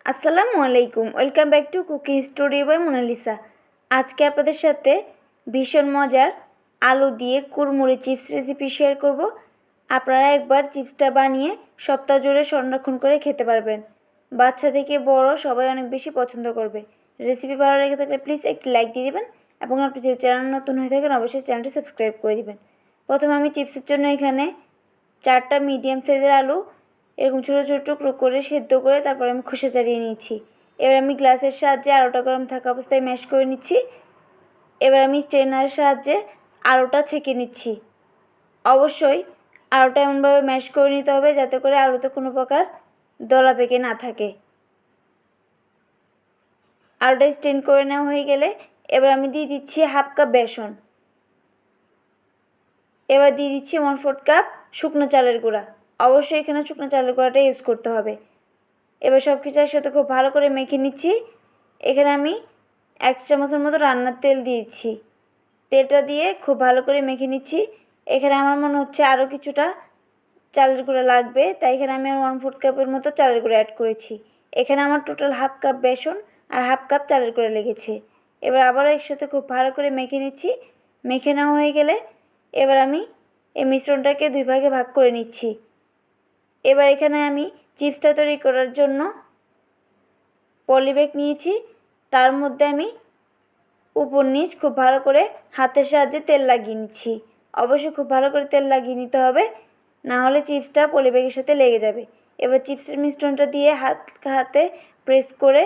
আসসালামু আলাইকুম, welcome back to cookie story by Monalisa. আজকে আপনাদের সাথে ভীষণ মজার আলু দিয়ে কুড়মুড়ে চিপস রেসিপি শেয়ার করব। আপনারা একবার চিপসটা বানিয়ে সপ্তাহ জুড়ে সংরক্ষণ করে খেতে পারবেন। বাচ্চা থেকে বড় সবাই অনেক বেশি পছন্দ করবে। রেসিপি ভালো লেগে থাকলে প্লিজ একটি লাইক দিয়ে দেবেন এবং আপনি যদি চ্যানেল নতুন হয়ে থাকেন অবশ্যই চ্যানেলটি সাবস্ক্রাইব করে দেবেন। প্রথমে আমি চিপসের জন্য এখানে 4টা মিডিয়াম সাইজের আলু এরকম ছোটো ছোটো টুকরো করে সেদ্ধ করে তারপর আমি খোসা ছাড়িয়ে নিয়েছি। এবার আমি গ্লাসের সাহায্যে আলুটা গরম থাকা অবস্থায় ম্যাশ করে নিচ্ছি। এবার আমি স্ট্রেনারের সাহায্যে আলুটা ছেঁকে নিচ্ছি। অবশ্যই আলুটা এমনভাবে ম্যাশ করে নিতে হবে যাতে করে আলুতে কোনো প্রকার দলা পেকে না থাকে। আলুটা স্ট্রেন করে নেওয়া হয়ে গেলে এবার আমি দিয়ে দিচ্ছি হাফ কাপ বেসন। এবার দিয়ে দিচ্ছি 1/4 কাপ শুকনো চালের গুঁড়া। অবশ্যই এখানে শুকনো চালের গুঁড়াটা ইউজ করতে হবে। এবার সব কিছু একসাথে খুব ভালো করে মেখে নিচ্ছি। এখানে আমি 1 চামচের মতো রান্নার তেল দিয়েছি। তেলটা দিয়ে খুব ভালো করে মেখে নিচ্ছি। এখানে আমার মনে হচ্ছে আরও কিছুটা চালের গুঁড়া লাগবে, তাই এখানে আমি 1/4 কাপের মতো চালের গুঁড়া অ্যাড করেছি। এখানে আমার টোটাল হাফ কাপ বেসন আর হাফ কাপ চালের গুঁড়া লেগেছে। এবার আবারও একসাথে খুব ভালো করে মেখে নিচ্ছি। মেখে নেওয়া হয়ে গেলে এবার আমি এই মিশ্রণটাকে 2 ভাগে ভাগ করে নিচ্ছি। এবার এখানে আমি চিপসটা তৈরি করার জন্য পলিব্যাগ নিয়েছি। তার মধ্যে আমি উপর নিচ খুব ভালো করে হাতের সাহায্যে তেল লাগিয়ে নিচ্ছি। অবশ্যই খুব ভালো করে তেল লাগিয়ে নিতে হবে, না হলে চিপসটা পলিব্যাগের সাথে লেগে যাবে। এবার চিপসের মিশ্রণটা দিয়ে হাতে প্রেস করে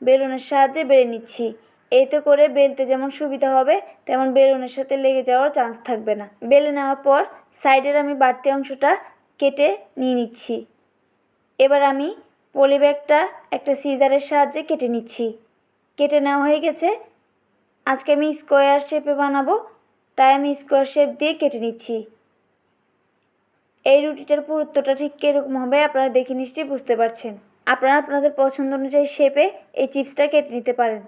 বেলুনের সাহায্যে বেলে নিচ্ছি। এতে করে বেলতে যেমন সুবিধা হবে তেমন বেলুনের সাথে লেগে যাওয়ার চান্স থাকবে না। বেলে নেওয়ার পর সাইডের আমি বাড়তি অংশটা কেটে নিয়ে নিচ্ছি। এবার আমি পলিব্যাগটা একটা সিজারের সাহায্যে কেটে নিচ্ছি। কেটে নেওয়া হয়ে গেছে। আজকে আমি স্কোয়ার শেপে বানাবো, তাই আমি স্কোয়ার শেপ দিয়ে কেটে নিচ্ছি। এই রুটিটার পুরুত্বটা ঠিক কীরকম হবে আপনারা দেখে নিশ্চয়ই বুঝতে পারছেন। আপনারা আপনাদের পছন্দ অনুযায়ী শেপে এই চিপসটা কেটে নিতে পারেন।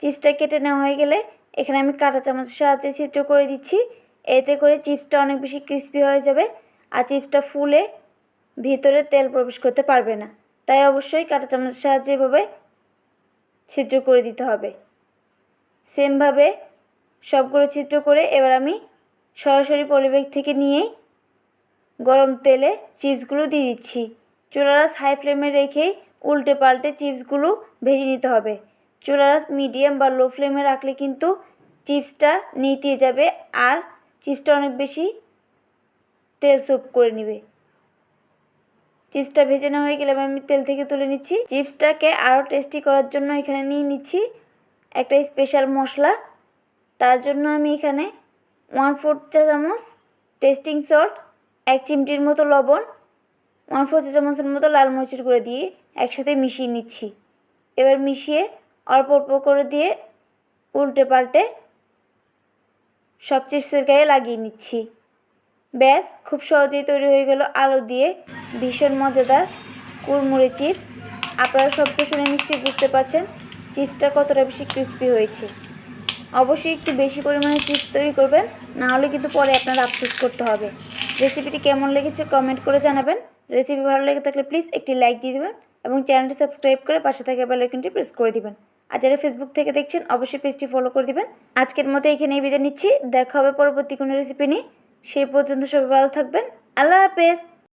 চিপসটা কেটে নেওয়া হয়ে গেলে এখানে আমি কাঁটা চামচের সাহায্যে ছিদ্র করে দিচ্ছি। এতে করে চিপসটা অনেক বেশি ক্রিস্পি হয়ে যাবে আর চিপসটা ফুলে ভিতরে তেল প্রবেশ করতে পারবে না। তাই অবশ্যই কাঁটা চামচের সাহায্যে এভাবে ছিদ্র করে দিতে হবে। সেমভাবে সবগুলো ছিদ্র করে এবার আমি সরাসরি পলিব্যাগ থেকে নিয়েই গরম তেলে চিপসগুলো দিয়ে দিচ্ছি। চুলার আঁচ হাই ফ্লেমে রেখেই উল্টে পাল্টে চিপসগুলো ভেজে নিতে হবে। চুলার আঁচ মিডিয়াম বা লো ফ্লেমে রাখলে কিন্তু চিপসটা নিতিয়ে যাবে আর চিপসটা অনেক বেশি তেল সোপ করে নেবে। চিপসটা ভেজে নেওয়া হয়ে গেলে আমি তেল থেকে তুলে নিচ্ছি। চিপসটাকে আরও টেস্টি করার জন্য এখানে নিয়ে নিচ্ছি একটা স্পেশাল মশলা। তার জন্য আমি এখানে 1/4 চা চামচ টেস্টিং সল্ট, 1 চিমটির মতো লবণ, 1/4 চা চামচের মতো লাল মরিচের গুঁড়ো দিয়ে একসাথে মিশিয়ে নিচ্ছি। এবার মিশিয়ে অল্প অল্প করে দিয়ে উল্টে পাল্টে সব চিপসের গায়ে লাগিয়ে নিচ্ছি। ব্যাস, খুব সহজেই তৈরি হয়ে গেল আলু দিয়ে ভীষণ মজাদার কুড়মুড়ে চিপস। আপনারা শব্দ শুনে নিশ্চয়ই বুঝতে পারছেন চিপসটা কতটা বেশি ক্রিস্পি হয়েছে। অবশ্যই একটু বেশি পরিমাণে চিপস তৈরি করবেন, না হলে কিন্তু পরে আপনার আফসোস করতে হবে। রেসিপিটি কেমন লেগেছে কমেন্ট করে জানাবেন। রেসিপি ভালো লেগে থাকলে প্লিজ একটি লাইক দিয়ে দেবেন এবং চ্যানেলটি সাবস্ক্রাইব করে পাশে থাকা বেল আইকনটি প্রেস করে দিবেন। আর যারা ফেসবুক থেকে দেখছেন অবশ্যই পেজটি ফলো করে দিবেন। আজকের মতো এখানেই বিদায় নিচ্ছি। দেখা হবে পরবর্তী কোনো রেসিপি নিয়ে। সেই পর্যন্ত সবাই ভালো থাকবেন। আল্লাহ হাফেজ।